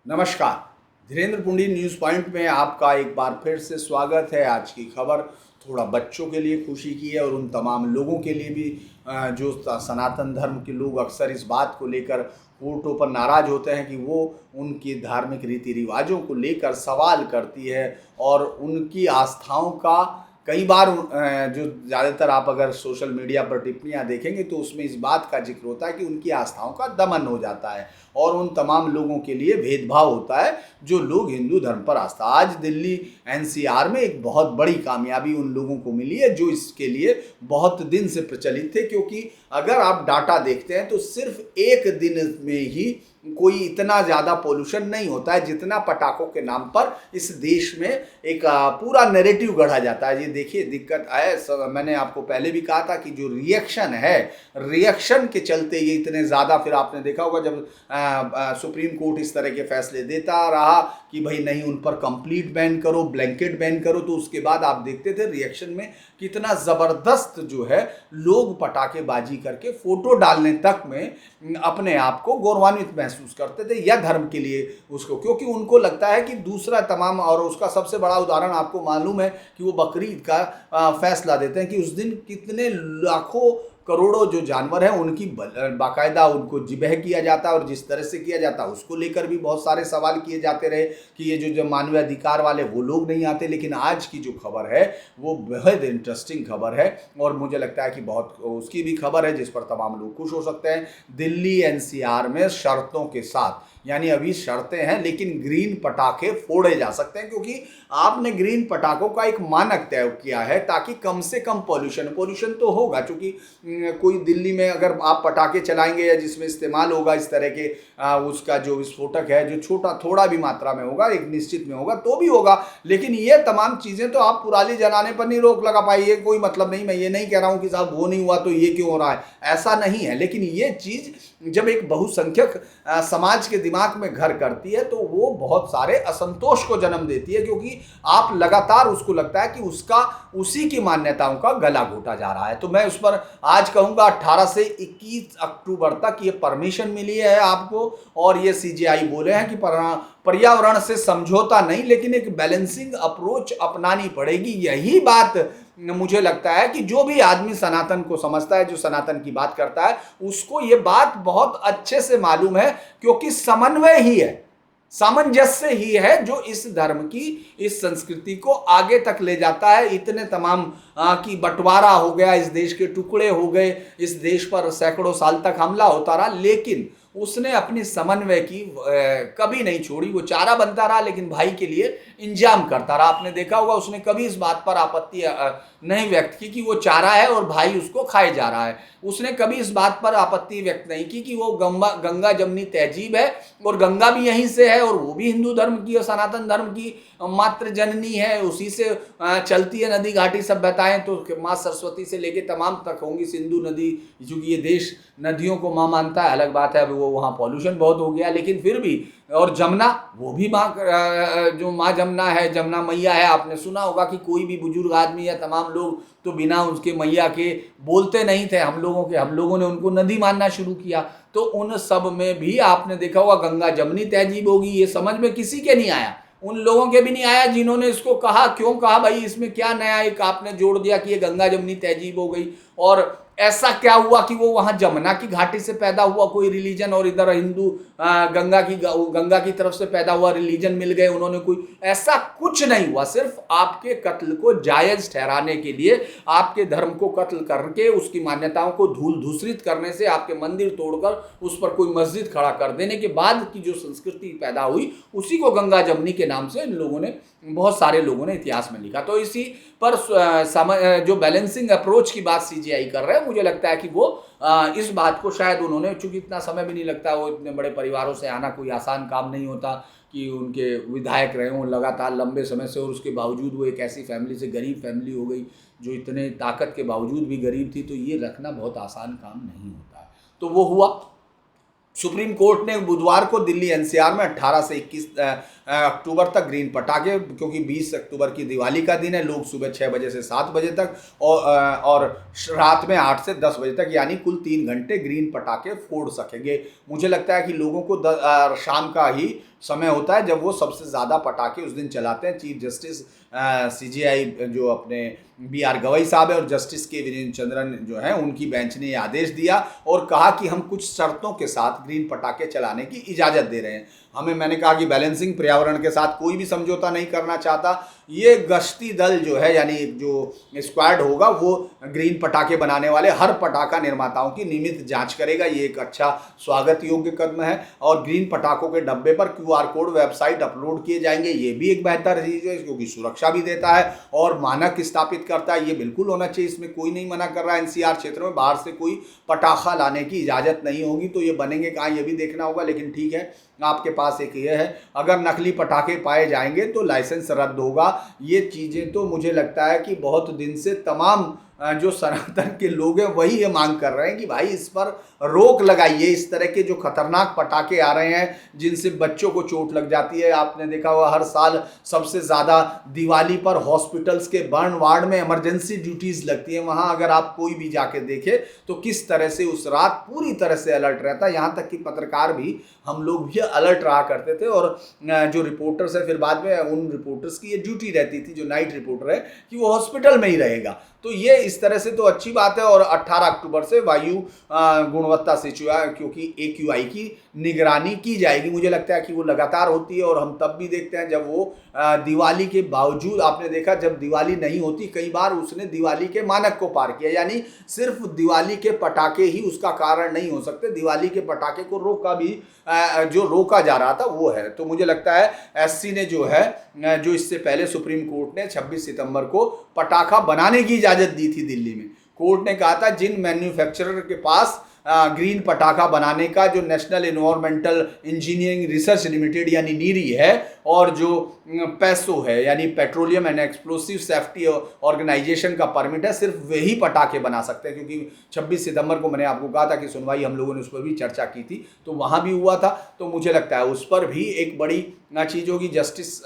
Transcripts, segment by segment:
नमस्कार। Dhirendra पुंडी news point में आपका एक बार फिर से स्वागत है। आज की खबर थोड़ा बच्चों के लिए खुशी की है और उन तमाम लोगों के लिए भी जो सनातन धर्म के लोग अक्सर इस बात को लेकर कोर्टों पर नाराज़ होते हैं कि वो उनकी धार्मिक रीति रिवाजों को लेकर सवाल करती है और उनकी आस्थाओं का कई बार जो ज़्यादातर आप अगर सोशल मीडिया पर टिप्पणियाँ देखेंगे तो उसमें इस बात का जिक्र होता है कि उनकी आस्थाओं का दमन हो जाता है और उन तमाम लोगों के लिए भेदभाव होता है जो लोग हिंदू धर्म पर आस्था। आज दिल्ली एनसीआर में एक बहुत बड़ी कामयाबी उन लोगों को मिली है जो इसके लिए बहुत दिन से प्रचलित थे, क्योंकि अगर आप डाटा देखते हैं तो सिर्फ एक दिन में ही कोई इतना ज़्यादा पोल्यूशन नहीं होता है जितना पटाखों के नाम पर इस देश में एक पूरा नैरेटिव गढ़ा जाता है। ये देखिए दिक्कत है, मैंने आपको पहले भी कहा था कि जो रिएक्शन है, रिएक्शन के चलते ये इतने ज़्यादा, फिर आपने देखा होगा जब सुप्रीम कोर्ट इस तरह के फैसले देता रहा कि भाई नहीं उन पर कंप्लीट बैन करो, ब्लैंकेट बैन करो, तो उसके बाद आप देखते थे रिएक्शन में कितना ज़बरदस्त जो है लोग पटाखेबाजी करके फ़ोटो डालने तक में अपने आप को गौरवान्वित महसूस करते थे या धर्म के लिए उसको, क्योंकि उनको लगता है कि दूसरा तमाम, और उसका सबसे बड़ा उदाहरण आपको मालूम है कि वो बकरीद का फैसला देते हैं कि उस दिन कितने लाखों करोड़ों जो जानवर हैं उनकी बाकायदा उनको ज़िबह किया जाता है और जिस तरह से किया जाता है उसको लेकर भी बहुत सारे सवाल किए जाते रहे कि ये जो मानवीय अधिकार वाले वो लोग नहीं आते। लेकिन आज की जो खबर है वो बेहद इंटरेस्टिंग खबर है और मुझे लगता है कि बहुत उसकी भी खबर है जिस पर तमाम लोग खुश हो सकते हैं। दिल्ली एनसीआर में शर्तों के साथ, यानी अभी शर्तें हैं लेकिन ग्रीन पटाखे फोड़े जा सकते हैं, क्योंकि आपने ग्रीन पटाखों का एक मानक तय किया है ताकि कम से कम पॉल्यूशन तो होगा, क्योंकि कोई दिल्ली में अगर आप पटाखे चलाएंगे या जिसमें इस्तेमाल होगा इस तरह के उसका जो विस्फोटक है जो छोटा थोड़ा भी मात्रा में होगा, एक निश्चित में होगा तो भी होगा, लेकिन ये तमाम चीज़ें तो आप पुराली जलाने पर नहीं रोक लगा पाइए, कोई मतलब नहीं। मैं ये नहीं कह रहा हूँ कि साहब वो नहीं हुआ तो ये क्यों हो रहा है, ऐसा नहीं है। लेकिन ये चीज़ जब एक बहुसंख्यक समाज के दिमाग में घर करती है तो वो बहुत सारे असंतोष को जन्म देती है, क्योंकि आप लगातार उसको लगता है कि उसका उसी की मान्यताओं का गला घोटा जा रहा है। तो मैं उस पर आज कहूँगा 18 से 21 अक्टूबर तक ये परमिशन मिली है आपको, और ये सीजेआई बोले हैं कि पर्यावरण से समझौता नहीं लेकिन एक बैलेंसिंग अप्रोच अपनानी पड़ेगी। यही बात मुझे लगता है कि जो भी आदमी सनातन को समझता है, जो सनातन की बात करता है, उसको ये बात बहुत अच्छे से मालूम है, क्योंकि समन्वय ही है, सामंजस्य ही है जो इस धर्म की, इस संस्कृति को आगे तक ले जाता है। इतने तमाम की बंटवारा हो गया, इस देश के टुकड़े हो गए, इस देश पर सैकड़ों साल तक हमला होता रहा, लेकिन उसने अपनी समन्वय की कभी नहीं छोड़ी। वो चारा बनता रहा लेकिन भाई के लिए इंतजाम करता रहा। आपने देखा होगा उसने कभी इस बात पर आपत्ति नहीं व्यक्त की कि वो चारा है और भाई उसको खाए जा रहा है। उसने कभी इस बात पर आपत्ति व्यक्त नहीं की कि वो गंगा जमनी तहजीब है और गंगा भी यहीं से है और वो भी हिंदू धर्म की और सनातन धर्म की मातृ जननी है, उसी से चलती है नदी घाटी सभ्यताएं। तो माँ सरस्वती से लेके तमाम तक होंगी, सिंधु नदी, क्योंकि ये देश नदियों को माँ मानता है। अलग बात है अभी वो वहाँ पॉल्यूशन बहुत हो गया, लेकिन फिर भी, और जमुना, वो भी माँ, जो माँ जमुना है, जमुना मैया है। आपने सुना होगा कि कोई भी बुजुर्ग आदमी या तमाम लोग तो बिना उसके मैया के बोलते नहीं थे। हम लोगों ने उनको नदी मानना शुरू किया। तो उन सब में भी आपने देखा होगा गंगा जमनी तहजीब होगी, ये समझ में किसी के नहीं आया, उन लोगों के भी नहीं आया जिन्होंने इसको कहा। क्यों कहा भाई, इसमें क्या नया एक आपने जोड़ दिया कि ये गंगा जमनी तहजीब हो गई, और ऐसा क्या हुआ कि वो वहां जमुना की घाटी से पैदा हुआ कोई रिलीजन और इधर हिंदू गंगा की तरफ से पैदा हुआ रिलीजन मिल गए उन्होंने, कोई ऐसा कुछ नहीं हुआ। सिर्फ आपके कत्ल को जायज ठहराने के लिए, आपके धर्म को कत्ल करके उसकी मान्यताओं को धूल धूसरित करने से, आपके मंदिर तोड़कर उस पर कोई मस्जिद खड़ा कर देने के बाद की जो संस्कृति पैदा हुई, उसी को गंगा जमनी के नाम से इन लोगों ने, बहुत सारे लोगों ने इतिहास में लिखा। तो इसी पर जो बैलेंसिंग अप्रोच की बात सीजीआई कर रहे हैं, मुझे लगता है कि वो इस बात को शायद उन्होंने, चूंकि इतना समय भी नहीं लगता, वो इतने बड़े परिवारों से आना कोई आसान काम नहीं होता कि उनके विधायक रहे हों लगातार लंबे समय से, और उसके बावजूद वो एक ऐसी फैमिली से, गरीब फैमिली हो गई जो इतने ताकत के बावजूद भी गरीब थी, तो ये रखना बहुत आसान काम नहीं होता। तो वो हुआ। सुप्रीम कोर्ट ने बुधवार को दिल्ली एनसीआर में 18 से 21 अक्टूबर तक ग्रीन पटाखे, क्योंकि 20 अक्टूबर की दिवाली का दिन है, लोग सुबह 6 बजे से 7 बजे तक और रात में 8 से 10 बजे तक, यानी कुल 3 घंटे ग्रीन पटाखे फोड़ सकेंगे। मुझे लगता है कि लोगों को शाम का ही समय होता है जब वो सबसे ज़्यादा पटाखे उस दिन चलाते हैं। चीफ जस्टिस CJI जो अपने BR गवई साहब है और जस्टिस के वीरेंद्र चंद्रन जो हैं, उनकी बेंच ने ये आदेश दिया और कहा कि हम कुछ शर्तों के साथ ग्रीन पटाखे चलाने की इजाज़त दे रहे हैं हमें। मैंने कहा कि बैलेंसिंग पर्यावरण के साथ कोई भी समझौता नहीं करना चाहता। ये गश्ती दल जो है, यानी जो स्क्वाड होगा, वो ग्रीन पटाखे बनाने वाले हर पटाखा निर्माताओं की नियमित जांच करेगा। ये एक अच्छा स्वागत योग्य कदम है। और ग्रीन पटाखों के डब्बे पर QR कोड वेबसाइट अपलोड किए जाएंगे। ये भी एक बेहतर चीज़ है, क्योंकि सुरक्षा भी देता है और मानक स्थापित करता है। ये बिल्कुल होना चाहिए, इसमें कोई नहीं मना कर रहा है। NCR क्षेत्र में बाहर से कोई पटाखा लाने की इजाज़त नहीं होगी, तो ये बनेंगे कहाँ ये भी देखना होगा। लेकिन ठीक है, आपके पास एक ये है, अगर नकली पटाखे पाए जाएंगे तो लाइसेंस रद्द होगा। ये चीज़ें तो मुझे लगता है कि बहुत दिन से तमाम जो सनातन के लोग हैं वही ये मांग कर रहे हैं कि भाई इस पर रोक लगाइए। इस तरह के जो खतरनाक पटाखे आ रहे हैं जिनसे बच्चों को चोट लग जाती है, आपने देखा हुआ हर साल सबसे ज़्यादा दिवाली पर हॉस्पिटल्स के बर्न वार्ड में इमरजेंसी ड्यूटीज़ लगती हैं। वहाँ अगर आप कोई भी जाके देखे तो किस तरह से उस रात पूरी तरह से अलर्ट रहता है। यहाँ तक कि पत्रकार भी, हम लोग भी अलर्ट रहा करते थे। और जो रिपोर्टर्स है, फिर बाद में उन रिपोर्टर्स की ये ड्यूटी रहती थी, जो नाइट रिपोर्टर है, कि वो हॉस्पिटल में ही रहेगा। तो ये इस तरह से तो अच्छी बात है। और 18 अक्टूबर से वायु गुणवत्ता सूचकांक, क्योंकि AQI की निगरानी की जाएगी। मुझे लगता है कि वो लगातार होती है और हम तब भी देखते हैं जब वो दिवाली के बावजूद, आपने देखा जब दिवाली नहीं होती कई बार उसने दिवाली के मानक को पार किया। यानी सिर्फ दिवाली के पटाखे ही उसका कारण नहीं हो सकते, दिवाली के पटाखे को रोका भी, जो रोका जा रहा था वो है। तो मुझे लगता है SC ने जो है, जो इससे पहले सुप्रीम कोर्ट ने 26 सितंबर को पटाखा बनाने की इजाज़त दी थी दिल्ली में। कोर्ट ने कहा था जिन मैन्युफैक्चरर के पास ग्रीन पटाखा बनाने का जो National Environmental Engineering Research Limited यानी नीरी है, और जो पैसो है यानी Petroleum and Explosive Safety Organisation का परमिट है, सिर्फ वही पटाखे बना सकते हैं। क्योंकि 26 सितंबर को मैंने आपको कहा था कि सुनवाई हम लोगों ने उस पर भी चर्चा की थी, तो वहाँ भी हुआ था। तो मुझे लगता है उस पर भी एक बड़ी चीज़ होगी। जस्टिस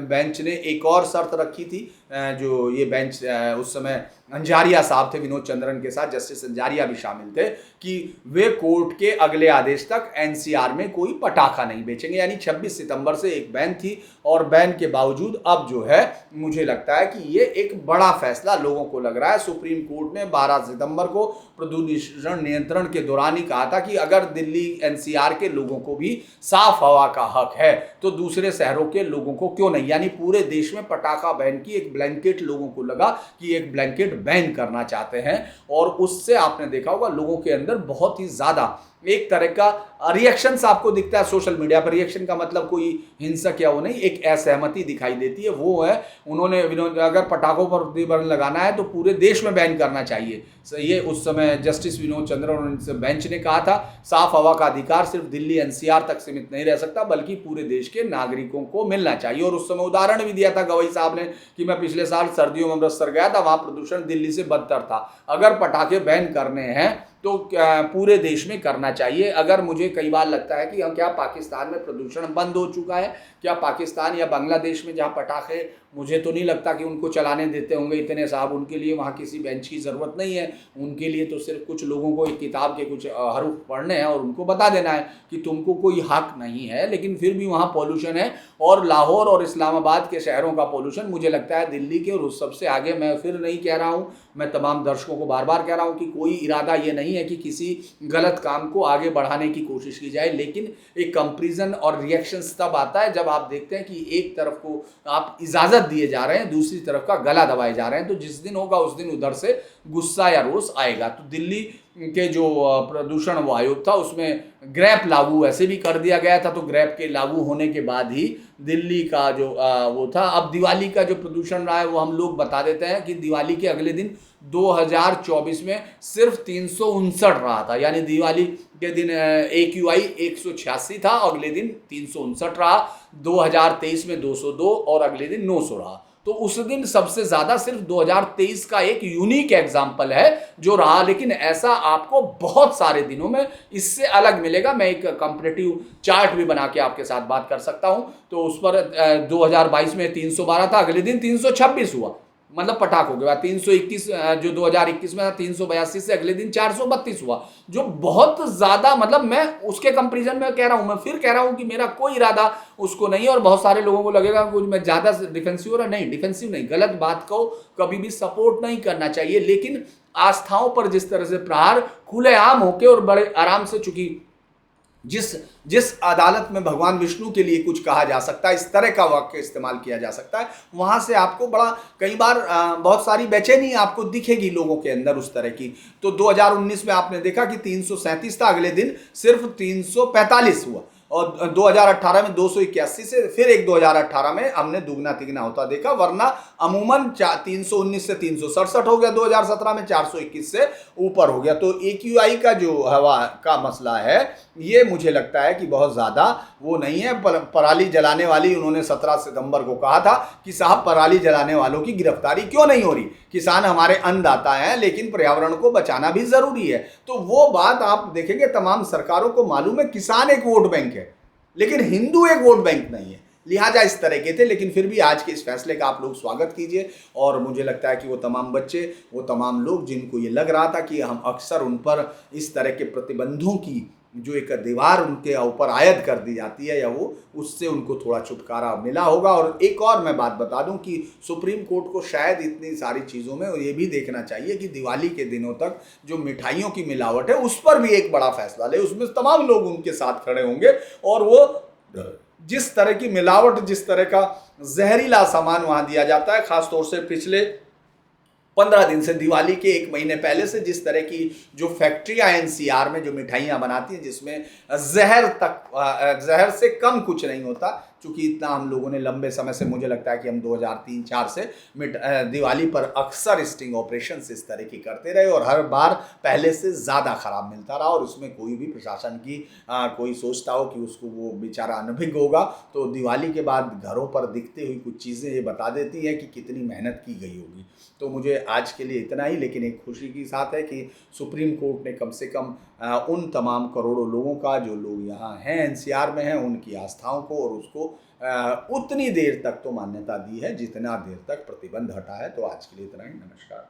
बेंच ने एक और शर्त रखी थी, जो ये बेंच उस समय अंजारिया साहब थे, विनोद चंद्रन के साथ जस्टिस अंजारिया भी शामिल थे, कि वे कोर्ट के अगले आदेश तक NCR में कोई पटाखा नहीं बेचेंगे। यानी 26 सितंबर से एक बैन थी, और बैन के बावजूद अब जो है मुझे लगता है कि ये एक बड़ा फैसला लोगों को लग रहा है। सुप्रीम कोर्ट ने 12 सितंबर को प्रदूषण नियंत्रण के दौरान ही कहा था कि अगर दिल्ली NCR के लोगों को भी साफ हवा का हक है तो दूसरे शहरों के लोगों को क्यों नहीं। यानी पूरे देश में पटाखा बैन की एक ब्लैंकेट, लोगों को लगा कि एक ब्लैंकेट बैन करना चाहते हैं, और उससे आपने देखा होगा लोगों के अंदर बहुत ही ज़्यादा एक तरह का रिएक्शंस आपको दिखता है सोशल मीडिया पर। रिएक्शन का मतलब कोई हिंसक या वो नहीं, एक असहमति दिखाई देती है। वो है, उन्होंने अगर पटाखों पर प्रतिबंध लगाना है तो पूरे देश में बैन करना चाहिए। ये उस समय जस्टिस विनोद चंद्रन और बेंच ने कहा था साफ हवा का अधिकार सिर्फ दिल्ली NCR तक सीमित नहीं रह सकता, बल्कि पूरे देश के नागरिकों को मिलना चाहिए। और उस समय उदाहरण भी दिया था गवई साहब ने कि मैं पिछले साल सर्दियों में अमृतसर गया था, वहाँ प्रदूषण दिल्ली से बदतर था। अगर पटाखे बैन करने हैं तो पूरे देश में करना चाहिए। अगर मुझे कई बार लगता है कि क्या पाकिस्तान में प्रदूषण बंद हो चुका है, क्या पाकिस्तान या बांग्लादेश में जहाँ पटाखे, मुझे तो नहीं लगता कि उनको चलाने देते होंगे इतने साहब, उनके लिए वहाँ किसी बेंच की ज़रूरत नहीं है। उनके लिए तो सिर्फ कुछ लोगों को एक किताब के कुछ हरूफ पढ़ने हैं और उनको बता देना है कि तुमको कोई हक नहीं है। लेकिन फिर भी वहाँ पॉल्यूशन है, और लाहौर और इस्लामाबाद के शहरों का पॉल्यूशन मुझे लगता है दिल्ली के और उस सबसे आगे। मैं फिर नहीं कह रहा हूँ, मैं तमाम दर्शकों को बार बार कह रहा हूँ कि कोई इरादा ये नहीं है कि किसी गलत काम को आगे बढ़ाने की कोशिश की जाए, लेकिन एक कंपैरिजन और रिएक्शंस तब आता है जब आप देखते हैं कि एक तरफ को आप इजाज़त दिए जा रहे हैं, दूसरी तरफ का गला दबाए जा रहे हैं। तो जिस दिन होगा उस दिन उधर से गुस्सा या रोष आएगा। तो दिल्ली के जो प्रदूषण वो आयोग था उसमें ग्रैप लागू ऐसे भी कर दिया गया था, तो ग्रैप के लागू होने के बाद ही दिल्ली का जो वो था। अब दिवाली का जो प्रदूषण रहा है वो हम लोग बता देते हैं कि दिवाली के अगले दिन 2024 में सिर्फ 359 रहा था। यानी दिवाली के दिन AQI 186 था, अगले दिन 359 रहा। 2023 में 202 और अगले दिन 900 रहा। तो उस दिन सबसे ज़्यादा सिर्फ 2023 का एक यूनिक एग्जाम्पल है जो रहा, लेकिन ऐसा आपको बहुत सारे दिनों में इससे अलग मिलेगा। मैं एक कंपैरेटिव चार्ट भी बना के आपके साथ बात कर सकता हूं। तो उस पर 2022 में 312 था, अगले दिन 326 हुआ, मतलब पटाख हो गया। 321 जो 2021 में था 382 से अगले दिन 432 हुआ, जो बहुत ज्यादा, मतलब मैं उसके कंपैरिजन में कह रहा हूं, मैं फिर कह रहा हूं कि मेरा कोई इरादा उसको नहीं है। और बहुत सारे लोगों को लगेगा कि मैं ज्यादा डिफेंसिव हो रहा, नहीं डिफेंसिव नहीं, गलत बात को कभी भी सपोर्ट नहीं करना चाहिए, लेकिन आस्थाओं पर जिस तरह से प्रहार खुलेआम होके और बड़े आराम से, चूंकि जिस जिस अदालत में भगवान विष्णु के लिए कुछ कहा जा सकता है, इस तरह का वाक्य इस्तेमाल किया जा सकता है, वहां से आपको बड़ा कई बार बहुत सारी बेचैनी आपको दिखेगी लोगों के अंदर उस तरह की। तो 2019 में आपने देखा कि 337 था, अगले दिन सिर्फ 345 हुआ, और 2018 में 281 से फिर एक 2018 में हमने दुगना तिगना होता देखा, वरना अमूमन 319 से 367 हो गया, 2017 में 421 से ऊपर हो गया। तो AQI का जो हवा का मसला है, ये मुझे लगता है कि बहुत ज़्यादा वो नहीं है। पराली जलाने वाली, उन्होंने 17 सितंबर को कहा था कि साहब पराली जलाने वालों की गिरफ्तारी क्यों नहीं हो रही, किसान हमारे अन्नदाता हैं, लेकिन पर्यावरण को बचाना भी ज़रूरी है। तो वो बात आप देखेंगे, तमाम सरकारों को मालूम है किसान एक वोट बैंक है, लेकिन हिंदू एक वोट बैंक नहीं है, लिहाजा इस तरह के थे। लेकिन फिर भी आज के इस फैसले का आप लोग स्वागत कीजिए, और मुझे लगता है कि वो तमाम बच्चे, वो तमाम लोग जिनको ये लग रहा था कि हम अक्सर उन पर इस तरह के प्रतिबंधों की जो एक दीवार उनके ऊपर आयत कर दी जाती है, या वो उससे उनको थोड़ा छुटकारा मिला होगा। और एक और मैं बात बता दूं कि सुप्रीम कोर्ट को शायद इतनी सारी चीज़ों में ये भी देखना चाहिए कि दिवाली के दिनों तक जो मिठाइयों की मिलावट है उस पर भी एक बड़ा फैसला ले, उसमें तमाम लोग उनके साथ खड़े होंगे, और वो जिस तरह की मिलावट, जिस तरह का जहरीला सामान वहां दिया जाता है, खासतौर से पिछले 15 दिन से, दिवाली के एक महीने पहले से, जिस तरह की जो फैक्ट्रियां NCR में जो मिठाइयां बनाती हैं जिसमें जहर से कम कुछ नहीं होता, चूंकि इतना हम लोगों ने लंबे समय से, मुझे लगता है कि हम 2003-04 से दिवाली पर अक्सर स्टिंग ऑपरेशन इस तरह की करते रहे, और हर बार पहले से ज़्यादा खराब मिलता रहा, और उसमें कोई भी प्रशासन की कोई सोचता हो कि उसको वो बेचारा अनभिज्ञ होगा, तो दिवाली के बाद घरों पर दिखती हुई कुछ चीज़ें ये बता देती हैं कि कितनी मेहनत की गई होगी। तो मुझे आज के लिए इतना ही, लेकिन एक खुशी की साथ है कि सुप्रीम कोर्ट ने कम से कम उन तमाम करोड़ों लोगों का, जो लोग यहाँ हैं NCR में हैं, उनकी आस्थाओं को और उसको उतनी देर तक तो मान्यता दी है जितना देर तक प्रतिबंध हटा है। तो आज के लिए इतना ही, नमस्कार।